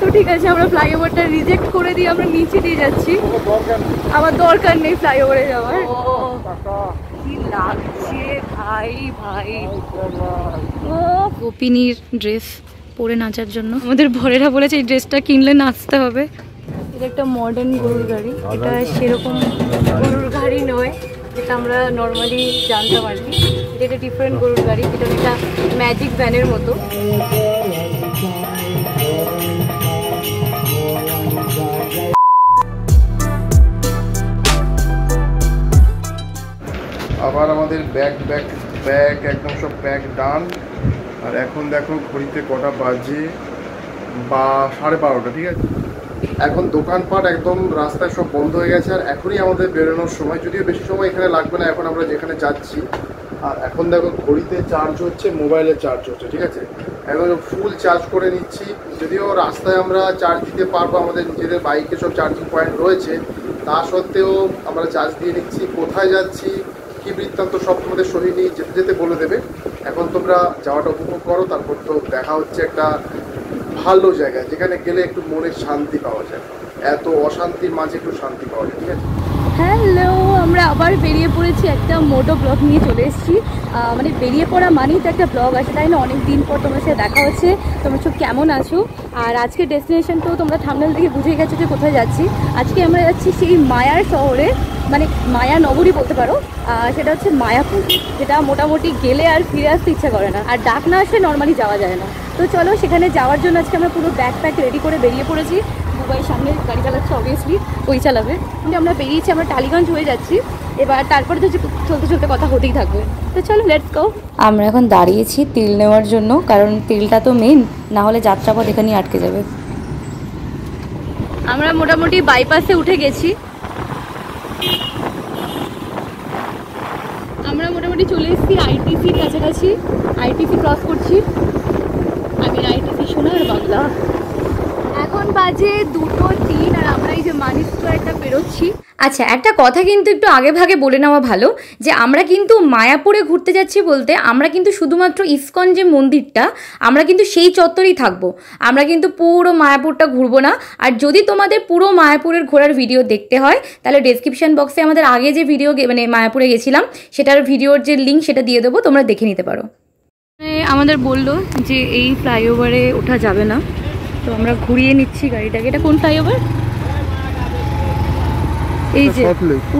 তো ঠিক আছে, আমরা ফ্লাইওভারটা রিজেক্ট করে দিয়ে আমরা নিচে দিয়ে যাচ্ছি। আমার দরকার নেই ফ্লাইওভারে যাওয়ার। কি লাগছে ভাই ভাই। ও গোপিনীর ড্রেস পরে নাচার জন্য আমাদের বরেরা বলেছে এই ড্রেসটা কিনলে নাচতে হবে। এটা একটা মডার্ন গরুর গাড়ি, এটা সেরকম গরুর গাড়ি নয় যেটা আমরা নর্মালি জানতাম আর কি। এটা একটা ডিফারেন্ট গরুর গাড়ি, এটা একটা ম্যাজিক ভ্যানের মতো। আবার আমাদের ব্যাগ একদম সব ব্যাগ ডান। আর এখন দেখো ঘড়িতে কটা বাজে, 12:30, ঠিক আছে। এখন দোকানপাট একদম রাস্তায় সব বন্ধ হয়ে গেছে, আর এখনই আমাদের বেরোনোর সময়, যদিও বেশি সময় এখানে লাগবে না এখন আমরা যেখানে যাচ্ছি। আর এখন দেখো ঘড়িতে চার্জ হচ্ছে, মোবাইলে চার্জ হচ্ছে, ঠিক আছে। এখন ফুল চার্জ করে নিচ্ছি, যদিও রাস্তায় আমরা চার্জ দিতে পারবো, আমাদের নিজেদের বাইকে সব চার্জিং পয়েন্ট রয়েছে, তা সত্ত্বেও আমরা চার্জ দিয়ে নিচ্ছি। কোথায় যাচ্ছি, কী বৃত্তান্ত সব তোমাদের সহিনী যেতে যেতে বলে দেবে। এখন তোমরা যাওয়াটা উপভোগ করো, তারপর তো দেখা হচ্ছে একটা ভালো জায়গায় যেখানে গেলে একটু মনের শান্তি পাওয়া যায়, এত অশান্তির মাঝে একটু শান্তি পাওয়া যায়, ঠিক আছে। হ্যালো, আমরা আবার বেরিয়ে পড়েছি, একটা মোটো ব্লগ নিয়ে চলে এসেছি। মানে বেরিয়ে পড়া মানেই তো একটা ব্লগ আছে, তাই না? অনেক দিন পর তোমার সাথে দেখা হচ্ছে, তোমরা সব কেমন আছো? আর আজকে ডেস্টিনেশনটাও তোমরা থাম্বনেল দেখে বুঝে গেছো যে কোথায় যাচ্ছি। আজকে আমরা যাচ্ছি সেই মায়ার শহরে, মানে মায়া নগরী বলতে পারো। সেটা হচ্ছে মায়াপুর, যেটা মোটামুটি গেলে আর ফিরে আসতে ইচ্ছা করে না, আর ডাক না আসলে নর্মালি যাওয়া যায় না। তো চলো সেখানে যাওয়ার জন্য আজকে আমরা পুরো ব্যাগ প্যাক রেডি করে বেরিয়ে পড়েছি। দুবাই সামনে গাড়ি চালাচ্ছে, অবভিয়াসলি ওই চালাবে। কিন্তু আমরা বেরিয়েছি, আমরা টালিগঞ্জ হয়ে যাচ্ছি এবার, তারপরে তো চলতে চলতে কথা হতেই থাকবে। তো চলো লেটস গো। আমরা এখন দাঁড়িয়েছি তেল নেওয়ার জন্য, কারণ তেলটা তো মেন, না হলে যাত্রাপথ এখানেই আটকে যাবে। আমরা মোটামুটি বাইপাসে উঠে গেছি, আমরা মোটামুটি চলে এসেছি আইটিসির কাছাকাছি। আইটিসি ক্রস করছি, আমি আইটিসি সোনার বাংলা। এখন বাজে 2:03 আর আমরা এই যে মানি স্কোয়ারটা পেরোচ্ছি। আচ্ছা, একটা কথা কিন্তু একটু আগে ভাগে বলে নেওয়া ভালো, যে আমরা কিন্তু মায়াপুরে ঘুরতে যাচ্ছি বলতে আমরা কিন্তু শুধুমাত্র ইসকন যে মন্দিরটা, আমরা কিন্তু সেই চত্বরেই থাকবো, আমরা কিন্তু পুরো মায়াপুরটা ঘুরবো না। আর যদি তোমাদের পুরো মায়াপুরের ঘোরার ভিডিও দেখতে হয় তাহলে ডেসক্রিপশন বক্সে আমাদের আগে যে ভিডিও মানে মায়াপুরে গেছিলাম সেটার ভিডিওর যে লিঙ্ক সেটা দিয়ে দেবো, তোমরা দেখে নিতে পারো। আমাদের বললো যে এই ফ্লাইওভারে ওঠা যাবে না, তো আমরা ঘুরিয়ে নিচ্ছি গাড়িটাকে। এটা কোন ফ্লাইওভার? এই যে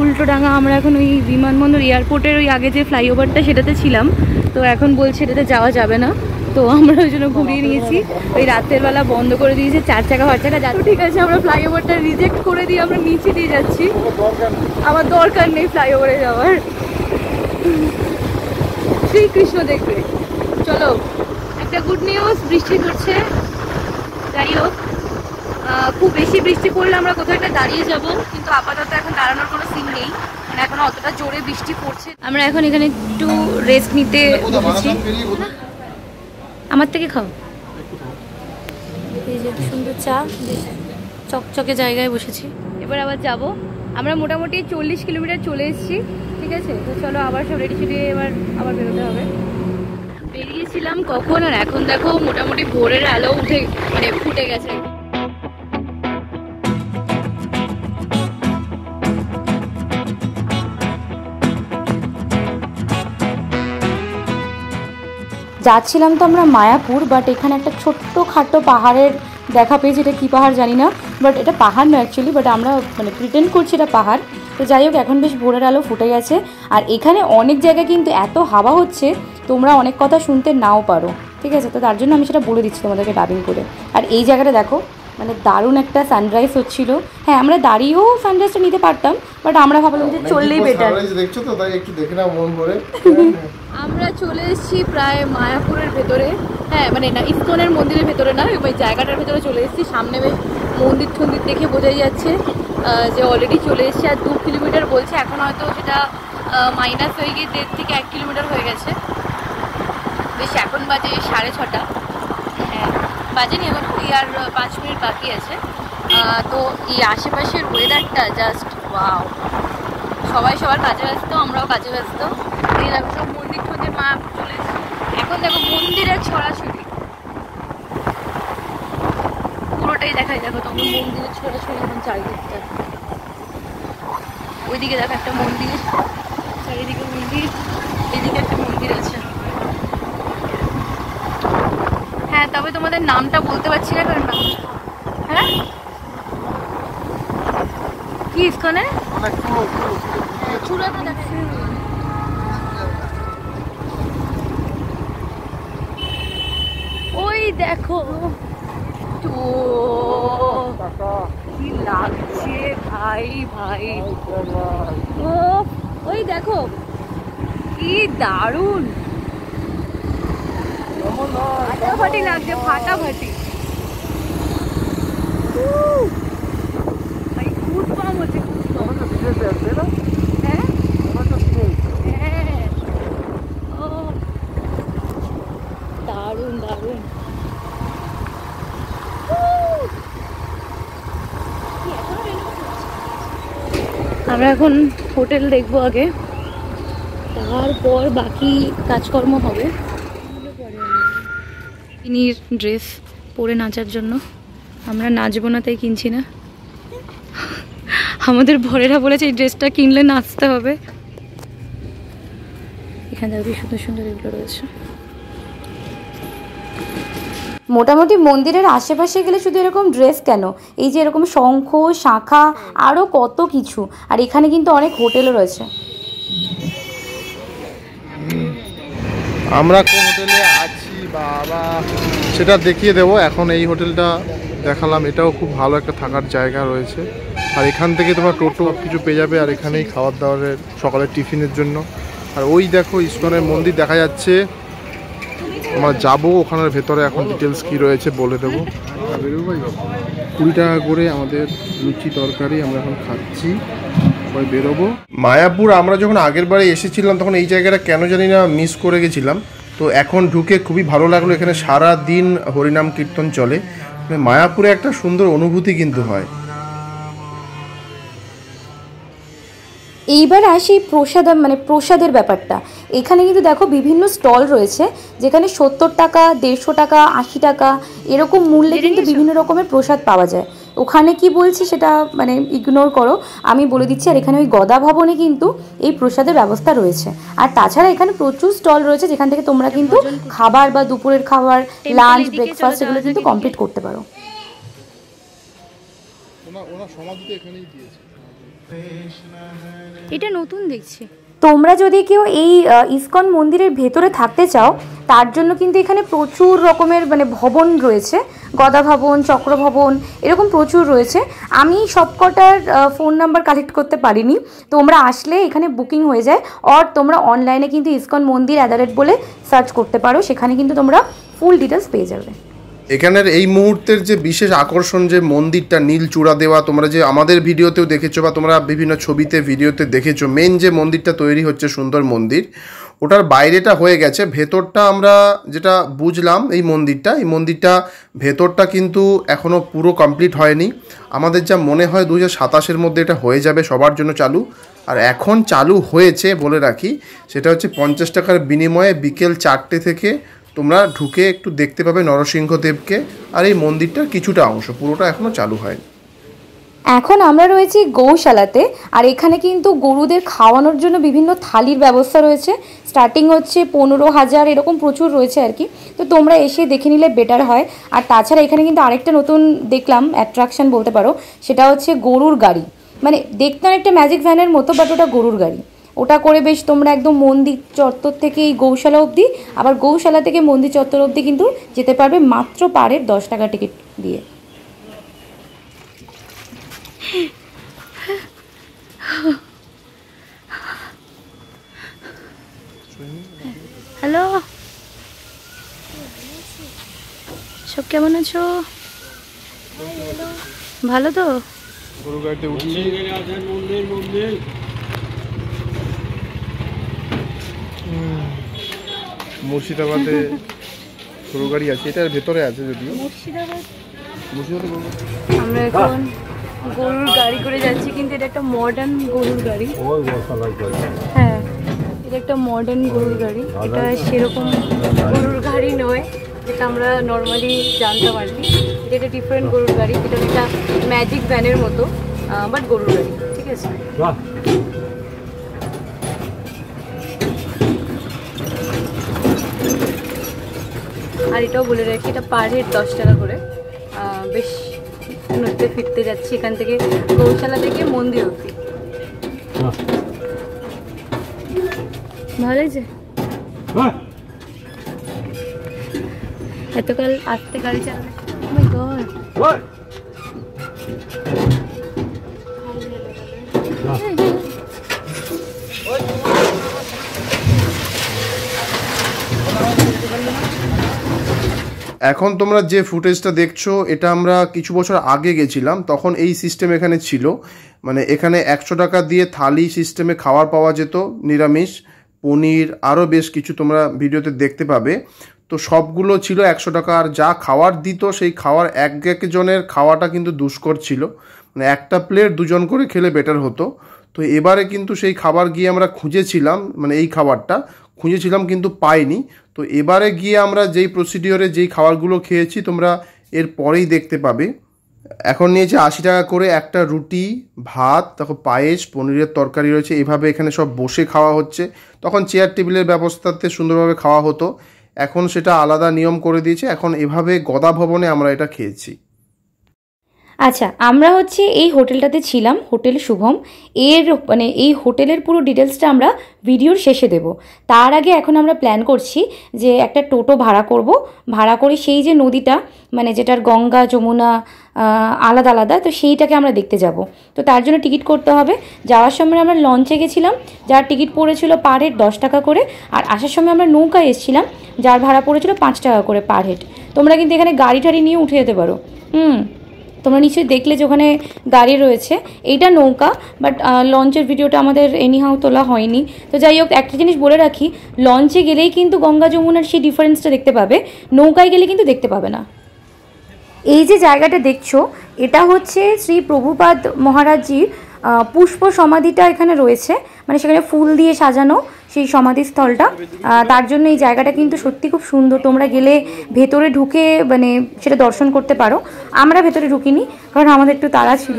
উল্টোডাঙ্গা। আমরা এখন ওই বিমানবন্দর এয়ারপোর্টের ওই আগে যে ফ্লাইওভারটা সেটাতে ছিলাম, তো এখন বলছে এটাতে যাওয়া যাবে না, তো আমরা ওই জন্য ঘুরিয়ে নিয়েছি। ওই রাতের বেলা বন্ধ করে দিয়েছে, 4 চাকা 5 চাকা যাচ্ছে। ঠিক আছে, আমরা ফ্লাইওভারটা রিজেক্ট করে দিয়ে আমরা নিচে দিয়ে যাচ্ছি। আমার দরকার নেই ফ্লাইওভারে যাওয়ার, শ্রীকৃষ্ণ দেখবে। চলো, একটা গুড নিউজ, বৃষ্টি পড়ছে। যাই হোক, খুব বেশি বৃষ্টি পড়লে আমরা কোথাও একটা দাঁড়িয়ে যাব, কিন্তু আপাতত এখন দাঁড়ানোর কোনো সিন নেই, মানে এখন অতটা জোরে বৃষ্টি পড়ছে। আমরা এখন এখানে একটু রেস্ট নিতে বসেছি। আমার থেকে খাও। এই যে সুন্দর চা, চকচকে জায়গায় বসেছি। এবার আবার যাব, আমরা মোটামুটি 40 কিলোমিটার চলে এসেছি, ঠিক আছে। তো চলো আবার সব রেডি সেডি আবার বেরোতে হবে। বেরিয়েছিলাম কখন, আর এখন দেখো মোটামুটি ভোরের আলো ফুটে গেছে। যাচ্ছিলাম তো আমরা মায়াপুর, বাট এখানে একটা ছোট্ট খাটো পাহাড়ের দেখা পেয়েছি। এটা কী পাহাড় জানি না, বাট এটা পাহাড় না অ্যাকচুয়ালি, বাট আমরা প্রিটেন্ড করছি এটা পাহাড়। তো যাই হোক, এখন বেশ ভোরের আলো ফুটে গেছে, আর এখানে অনেক জায়গায় কিন্তু এত হাওয়া হচ্ছে তোমরা অনেক কথা শুনতে নাও পারো, ঠিক আছে। তো তার জন্য আমি সেটা বলে দিচ্ছি তোমাদেরকে ডাবিং করে। আর এই জায়গাটা দেখো, দারুণ একটা সানরাইজ হচ্ছিল। হ্যাঁ, আমরা দাঁড়িয়েও সানরাইজটা নিতে পারতাম, বাট আমরা ভাবলাম যে চললেই বেটার। দেখছো তো, তাই একটু দেখে নাও মন ভরে। আমরা চলে এসেছি প্রায় মায়াপুরের ভেতরে, হ্যাঁ না, ইসকনের মন্দিরের ভেতরে না, ওই জায়গাটার ভেতরে চলে এসেছি। সামনে বেশ মন্দির টন্দির দেখে বোঝাই যাচ্ছে যে অলরেডি চলে এসেছি। আর 2 কিলোমিটার বলছে, এখন হয়তো সেটা মাইনাস হয়ে গিয়ে 1.5 থেকে 1 কিলোমিটার হয়ে গেছে। বেশ এখন বাজে 6:30, হ্যাঁ বাজেনি, এখন 5 মিনিট বাকি আছে। তো এই আশেপাশের ওয়েদারটা জাস্ট ওয়াও। সবাই সবার কাজে ব্যস্ত, আমরাও কাজে ব্যস্ত। এই দেখো সব মন্দির টন্দির মায়াপুর চলে এসেছে। এখন দেখো মন্দিরের ছড়াছড়ি, পুরোটা পুরোটাই দেখায়। দেখো তোমার মন্দিরের ছোটাছড়ি এখন চারিদিকটা। ওইদিকে দেখো একটা মন্দির, চারিদিকে মন্দির, এদিকে একটা মন্দির আছে। হ্যাঁ, তবে তোমাদের নামটা বলতে পারছি না কারণ নাম। হ্যাঁ কি ইস্কনে চূড়াটা দেখছি। ওই দেখো তো কি লাগছে ভাই ভাই। ও ওই দেখো কি দারুণ, ফাটাফাটি লাগছে, ফাটাফাটি। ভাই খুব কম হচ্ছে, হ্যাঁ হ্যাঁ। ও দারুণ দারুণ। আমরা এখন হোটেল দেখবো আগে, তারপর বাকি কাজকর্ম হবে। ইনির ড্রেস পরে নাচার জন্য, আমরা নাচবো না তাই কিনছি না। আমাদের বরেরা বলেছে এই ড্রেসটা কিনলে নাচতে হবে। এখানে দেখো সুন্দর সুন্দর এগুলো রয়েছে। মোটামুটি মন্দিরের আশেপাশে গেলে শুধু এরকম ড্রেস কেন, এই যে এরকম শঙ্খ শাখা আরও কত কিছু। আর এখানে কিন্তু অনেক হোটেলও রয়েছে। আমরা কোন হোটেলে আছি বাবা সেটা দেখিয়ে দেবো। এখন এই হোটেলটা দেখালাম, এটাও খুব ভালো একটা থাকার জায়গা রয়েছে। আর এখান থেকে তোমার টোটো কিছু পেয়ে যাবে, আর এখানেই খাবার দাবারের সকালের টিফিনের জন্য। আর ওই দেখো ইস্কনের মন্দির দেখা যাচ্ছে। আমরা যাবো ওখানের ভেতরে, এখন ডিটেলস কি রয়েছে বলে দেবো। 20 টাকা করে আমাদের লুচি তরকারি আমরা এখন খাচ্ছি, সবাই বেরোবো। মায়াপুর আমরা যখন আগের বারে এসেছিলাম তখন এই জায়গাটা কেন জানি না মিস করে গেছিলাম। তো এখন ঢুকে খুবই ভালো লাগলো, এখানে সারা দিন হরিনাম কীর্তন চলে। মায়াপুরে একটা সুন্দর অনুভূতি কিন্তু হয়। এইবার আসি প্রসাদের ব্যাপারটা। এখানে কিন্তু দেখো বিভিন্ন স্টল রয়েছে, যেখানে 70 টাকা 150 টাকা 80 টাকা এরকম মূল্যে কিন্তু বিভিন্ন রকমের প্রসাদ পাওয়া যায়। ওখানে কি বলছি সেটা ইগনোর করো, আমি বলে দিচ্ছি। আর এখানে ওই গদা ভবনে কিন্তু এই প্রসাদের ব্যবস্থা রয়েছে। আর তাছাড়া এখানে প্রচুর স্টল রয়েছে যেখান থেকে তোমরা কিন্তু খাবার বা দুপুরের খাবার, লাঞ্চ, ব্রেকফাস্ট এগুলো কিন্তু কমপ্লিট করতে পারো। এটা নতুন দেখছি। তোমরা যদি কেউ এই ইস্কন মন্দিরের ভেতরে থাকতে চাও, তার জন্য কিন্তু এখানে প্রচুর রকমের ভবন রয়েছে, গদা ভবন, চক্র ভবন, এরকম প্রচুর রয়েছে। আমি সবকটার ফোন নাম্বার কালেক্ট করতে পারিনি। তোমরা আসলে এখানে বুকিং হয়ে যায়। আর তোমরা অনলাইনে কিন্তু ইস্কন মন্দির বলে সার্চ করতে পারো, সেখানে কিন্তু তোমরা ফুল ডিটেলস পেয়ে যাবে। এখানের এই মুহূর্তের যে বিশেষ আকর্ষণ যে মন্দিরটা নীল চূড়া দেওয়া, তোমরা যে আমাদের ভিডিওতেও দেখেছো বা তোমরা বিভিন্ন ছবিতে ভিডিওতে দেখেছো, মেন যে মন্দিরটা তৈরি হচ্ছে সুন্দর মন্দির, ওটার বাইরেটা হয়ে গেছে। ভেতরটা আমরা যেটা বুঝলাম এই মন্দিরটা ভেতরটা কিন্তু এখনও পুরো কমপ্লিট হয়নি। আমাদের যা মনে হয় 2027-এর মধ্যে এটা হয়ে যাবে সবার জন্য চালু। আর এখন চালু হয়েছে বলে রাখি, সেটা হচ্ছে 50 টাকার বিনিময়ে বিকেল 4টে থেকে তোমরা ঢুকে একটু দেখতে পাবে নরসিংহদেবকে। আর এই মন্দিরটার কিছুটা অংশ, পুরোটা এখনও চালু হয়নি। এখন আমরা রয়েছি গৌশালাতে। আর এখানে কিন্তু গরুদের খাওয়ানোর জন্য বিভিন্ন থালির ব্যবস্থা রয়েছে। স্টার্টিং হচ্ছে 15,000 এরকম প্রচুর রয়েছে আর কি। তো তোমরা এসে দেখে নিলে বেটার হয়। আর তাছাড়া এখানে কিন্তু আরেকটা নতুন দেখলাম অ্যাট্রাকশন বলতে পারো, সেটা হচ্ছে গরুর গাড়ি। দেখতে অনেকটা ম্যাজিক ভ্যানের মতো, বাট ওটা গরুর গাড়ি। ওটা করে বেশ তোমরা একদম মন্দির চত্বর থেকে এই গৌশালা অবধি, আবার গৌশালা থেকে মন্দির চত্বর অবধি কিন্তু যেতে পারবে মাত্র পারের 10 টাকা টিকিট দিয়ে। হ্যালো, সব কেমন আছো? ভালো তো? গরু গাড়িতে উঠছি। মুর্শিদাবাদে গরু গাড়ি আছে, এটার ভেতরে আছে যদিও। আমরা এখন গরুর গাড়ি করে যাচ্ছি, কিন্তু এটা একটা মডার্ন গরুর গাড়ি। হ্যাঁ, এটা একটা মডার্ন গরুর গাড়ি। এটা সেরকম গরুর গাড়ি নয় যেটা আমরা নর্মালি জানতাম আর কি। এটা একটা ডিফারেন্ট গরুর গাড়ি, এটা একটা ম্যাজিক ভ্যানের মতো বাট গরুর গাড়ি, ঠিক আছে। আর এটাও বলে রাখি, এটা পার হেড 10 টাকা করে। বেশ নদীতে ফিরতে যাচ্ছি এখান থেকে, গৌশালা থেকে মন্দির অবধি। ভালো হয়েছে, এতকাল আস্তে গাড়ি চালানো। Oh my God! এখন তোমরা যে ফুটেজটা দেখছো এটা আমরা কিছু বছর আগে গেছিলাম, তখন এই সিস্টেম এখানে ছিল। মানে এখানে 100 টাকা দিয়ে থালি সিস্টেমে খাবার পাওয়া যেত, নিরামিষ, পনির, আরও বেশ কিছু তোমরা ভিডিওতে দেখতে পাবে। তো সবগুলো ছিল 100 টাকা। আর যা খাবার দিত সেই খাওয়ার একজনের খাওয়াটা কিন্তু দুষ্কর ছিল, মানে একটা প্লেট দুজন করে খেলে বেটার হতো। তো এবারে কিন্তু সেই খাবার গিয়ে আমরা খুঁজেছিলাম, মানে এই খাবারটা খুঁজেছিলাম কিন্তু পাইনি। তো এবারে গিয়ে আমরা যেই প্রসিডিওরে যেই খাবারগুলো খেয়েছি তোমরা এর পরেই দেখতে পাবে। এখন নিয়েছে 80 টাকা করে একটা রুটি, ভাত, তারপর পায়েস, পনিরের তরকারি রয়েছে। এভাবে এখানে সব বসে খাওয়া হচ্ছে। তখন চেয়ার টেবিলের ব্যবস্থাতে সুন্দরভাবে খাওয়া হতো, এখন সেটা আলাদা নিয়ম করে দিয়েছে। এখন এভাবে গদা ভবনে আমরা এটা খেয়েছি। আচ্ছা, আমরা হচ্ছে এই হোটেলটাতে ছিলাম, হোটেল শুভম। এর মানে এই হোটেলের পুরো ডিটেলসটা আমরা ভিডিওর শেষে দেব। তার আগে এখন আমরা প্ল্যান করছি যে একটা টোটো ভাড়া করব, ভাড়া করে সেই যে নদীটা, মানে যেটার গঙ্গা যমুনা আলাদা আলাদা, তো সেইটাকে আমরা দেখতে যাব। তো তার জন্য টিকিট করতে হবে। যাওয়ার সময় আমরা লঞ্চে গেছিলাম, যার টিকিট পড়েছিল পার হেড 10 টাকা করে। আর আসার সময় আমরা নৌকায় এসেছিলাম, যার ভাড়া পড়েছিল 5 টাকা করে পার হেড। তোমরা কিন্তু এখানে গাড়ি টাড়ি নিয়ে উঠে যেতে পারো। তোমরা নিশ্চয়ই দেখলে যে ওখানে গাড়ি রয়েছে, এইটা নৌকা, বাট লঞ্চের ভিডিওটা আমাদের এনিহাউ তোলা হয়নি। তো যাই হোক, একটা জিনিস বলে রাখি, লঞ্চে গেলেই কিন্তু গঙ্গা যমুনার সেই ডিফারেন্সটা দেখতে পাবে, নৌকায় গেলে কিন্তু দেখতে পাবে না। এই যে জায়গাটা দেখছো, এটা হচ্ছে শ্রী প্রভুপাদ মহারাজজির পুষ্প সমাধিটা এখানে রয়েছে, মানে সেখানে ফুল দিয়ে সাজানো সেই সমাধিস্থলটা। তার জন্য এই জায়গাটা কিন্তু সত্যি খুব সুন্দর। তোমরা গেলে ভেতরে ঢুকে মানে সেটা দর্শন করতে পারো। আমরা ভেতরে ঢুকিনি, কারণ আমাদের একটু তাড়া ছিল,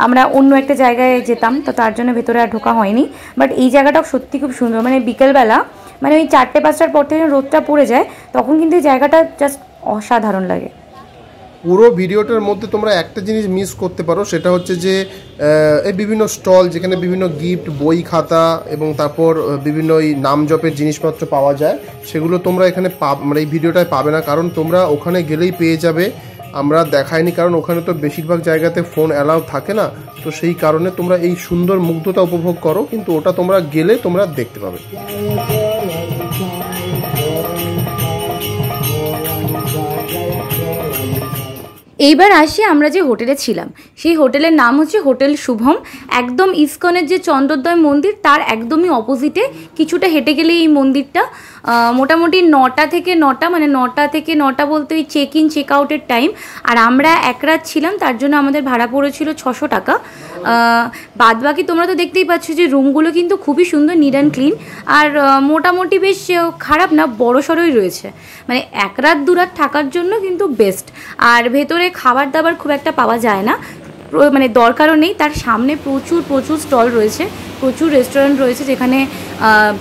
আমরা অন্য একটা জায়গায় যেতাম, তো তার জন্য ভেতরে আর ঢোকা হয়নি। বাট এই জায়গাটাও সত্যি খুব সুন্দর, মানে বিকেলবেলা, মানে ওই 4টে-5টার পর থেকে রোদটা পড়ে যায়, তখন কিন্তু এই জায়গাটা জাস্ট অসাধারণ লাগে। পুরো ভিডিওটার মধ্যে তোমরা একটা জিনিস মিস করতে পারো, সেটা হচ্ছে যে এই বিভিন্ন স্টল, যেখানে বিভিন্ন গিফট, বই, খাতা এবং তারপর বিভিন্ন এই নাম জপের জিনিসপত্র পাওয়া যায়, সেগুলো তোমরা এখানে মানে এই ভিডিওটায় পাবে না, কারণ তোমরা ওখানে গেলেই পেয়ে যাবে। আমরা দেখাইনি কারণ ওখানে তো বেশিরভাগ জায়গাতে ফোন অ্যালাউ থাকে না। তো সেই কারণে তোমরা এই সুন্দর মুগ্ধতা উপভোগ করো, কিন্তু ওটা তোমরা গেলে তোমরা দেখতে পাবে। এইবার আসি আমরা যে হোটেলে ছিলাম, সেই হোটেলের নাম হচ্ছে হোটেল শুভম। একদম ইসকনের যে চন্দ্রোদয় মন্দির তার একদমই অপোজিটে, কিছুটা হেঁটে গেলে এই মন্দিরটা। মোটামুটি 9টা থেকে 9টা, মানে 9টা থেকে 9টা বলতে ওই চেক ইন চেক আউটের টাইম। আর আমরা এক রাত ছিলাম, তার জন্য আমাদের ভাড়া পড়েছিল 600 টাকা। বাদ বাকি তোমরা তো দেখতেই পাচ্ছ যে রুমগুলো কিন্তু খুবই সুন্দর, নিট অ্যান্ড ক্লিন। আর মোটামুটি বেশ খারাপ না, বড় সড়োই রয়েছে, মানে 1 রাত 2 রাত থাকার জন্য কিন্তু বেস্ট। আর ভেতরে খাবার দাবার খুব একটা পাওয়া যায় না, মানে দরকারও নেই। তার সামনে প্রচুর প্রচুর স্টল রয়েছে, প্রচুর রেস্টুরেন্ট রয়েছে, যেখানে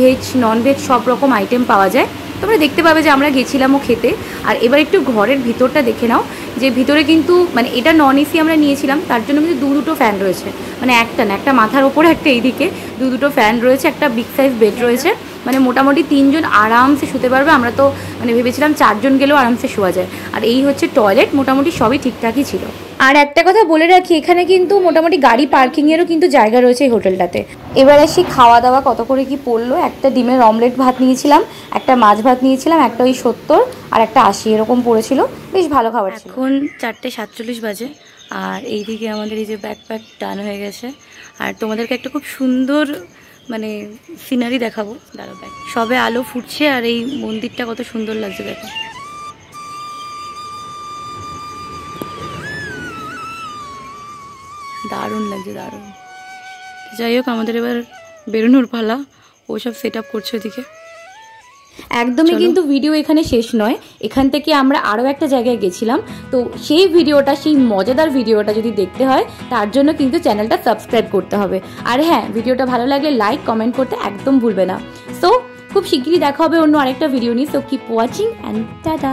ভেজ নন ভেজ সব রকম আইটেম পাওয়া যায়। তোমরা দেখতে পাবে যে আমরা গেছিলামও খেতে। আর এবার একটু ঘরের ভিতরটা দেখে নাও, যে ভিতরে কিন্তু মানে এটা নন এসি আমরা নিয়েছিলাম, তার জন্য কিন্তু দুটো ফ্যান রয়েছে, মানে একটা না, একটা মাথার ওপরে, একটা এইদিকে, দুটো ফ্যান রয়েছে, একটা বিগ সাইজ বেড রয়েছে, মানে মোটামুটি 3 জন আরামসে শুতে পারবে। আমরা তো মানে ভেবেছিলাম 4 জন গেলেও আরামসে শোয়া যায়। আর এই হচ্ছে টয়লেট, মোটামুটি সবই ঠিকঠাকই ছিল। আর একটা কথা বলে রাখি, এখানে কিন্তু মোটামুটি গাড়ি পার্কিংয়েরও কিন্তু জায়গা রয়েছে এই হোটেলটাতে। এবার আসি খাওয়া দাওয়া কত করে কি পড়লো। একটা ডিমের অমলেট ভাত নিয়েছিলাম, একটা মাছ ভাত নিয়েছিলাম, একটা ওই 70 আর একটা 80 এরকম পড়েছিল, বেশ ভালো খাবার ছিল। এখন 4:47 বাজে, আর এইদিকে আমাদের এই যে ব্যাকপ্যাক টান হয়ে গেছে। আর তোমাদেরকে একটা খুব সুন্দর মানে সিনারি দেখাবো, দাঁড়াও। ব্যাগ সবে আলো ফুটছে, আর এই মন্দিরটা কত সুন্দর লাগছে দেখো। দারুণ লাগছে, দারুণ। যাই হোক, আমাদের এবার বেরোনোর পালা, ও সব সেট আপ করছে ওদিকে। একদমই কিন্তু ভিডিও এখানে শেষ নয়, এখান থেকে আমরা আরও একটা জায়গায় গেছিলাম। তো সেই ভিডিওটা, সেই মজাদার ভিডিওটা যদি দেখতে হয় তার জন্য কিন্তু চ্যানেলটা সাবস্ক্রাইব করতে হবে। আর হ্যাঁ, ভিডিওটা ভালো লাগলে লাইক কমেন্ট করতে একদম ভুলবে না। সো খুব শিগগিরই দেখা হবে অন্য আরেকটা ভিডিও নিয়ে। So keep watching and tata.